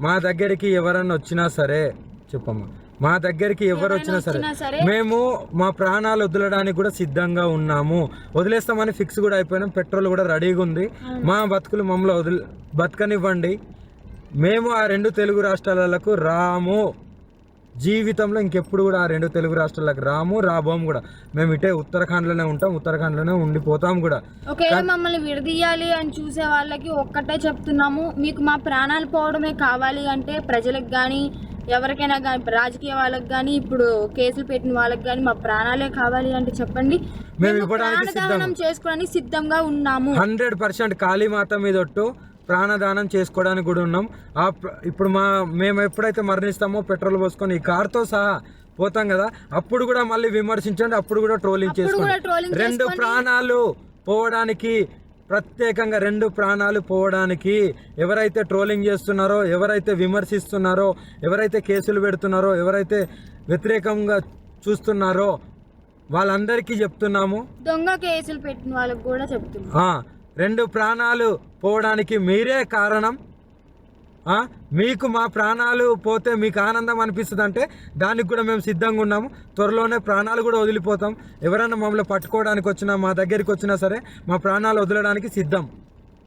మా దగ్గరికి ఎవరన్నా వచ్చినా సరే చెప్పమ్మా, మా దగ్గరికి ఎవరు వచ్చినా సరే మేము మా ప్రాణాలు వదలడానికి కూడా సిద్ధంగా ఉన్నాము. వదిలేస్తామని ఫిక్స్ కూడా అయిపోయినాం. పెట్రోల్ కూడా రెడీగా ఉంది. మా బతుకులు మమ్మల్ని బతకనివ్వండి. మేము ఆ 2 తెలుగు రాష్ట్రాలకు రాము. జీవితంలో ఇంకెప్పుడు కూడా ఆ 2 తెలుగు రాష్ట్రాలకు రాబోము కూడా. మేము ఇటే ఉత్తరాఖండ్లోనే ఉంటాం, ఉత్తరాఖండ్లోనే ఉండిపోతాం కూడా. ఒకవేళ మమ్మల్ని విడదీయాలి అని చూసే వాళ్ళకి ఒక్కటే చెప్తున్నాము, మీకు మా ప్రాణాలు పోవడమే కావాలి అంటే ప్రజలకు కానీ ఎవరికైనా కానీ, రాజకీయ వాళ్ళకి కానీ, ఇప్పుడు కేసులు పెట్టిన వాళ్ళకి కానీ మా ప్రాణాలే కావాలి అంటే చెప్పండి, మేము ఇవ్వడానికి చేసుకోవడానికి సిద్ధంగా ఉన్నాము. 100% కాళీమాత మీద ఒట్టు ప్రాణదానం చేసుకోవడానికి కూడా ఉన్నాం. ఇప్పుడు మేము ఎప్పుడైతే మరణిస్తామో పెట్రోల్ పోసుకొని ఈ కార్తో సహా పోతాం కదా, అప్పుడు కూడా మళ్ళీ విమర్శించండి, అప్పుడు కూడా ట్రోలింగ్ చేసుకోండి. 2 ప్రాణాలు పోవడానికి, ప్రత్యేకంగా 2 ప్రాణాలు పోవడానికి ఎవరైతే ట్రోలింగ్ చేస్తున్నారో, ఎవరైతే విమర్శిస్తున్నారో, ఎవరైతే కేసులు పెడుతున్నారో, ఎవరైతే వ్యతిరేకంగా చూస్తున్నారో వాళ్ళందరికీ చెప్తున్నాము. దొంగ కేసులు పెట్టిన వాళ్ళకి కూడా చెప్తున్నాము, 2 ప్రాణాలు పోవడానికి మీరే కారణం. మీకు మా ప్రాణాలు పోతే మీకు ఆనందం అనిపిస్తుంది అంటే దానికి కూడా మేము సిద్ధంగా ఉన్నాము. త్వరలోనే ప్రాణాలు కూడా వదిలిపోతాం. ఎవరైనా మమ్మల్ని పట్టుకోవడానికి వచ్చినా, మా దగ్గరికి వచ్చినా సరే మా ప్రాణాలు వదలడానికి సిద్ధం.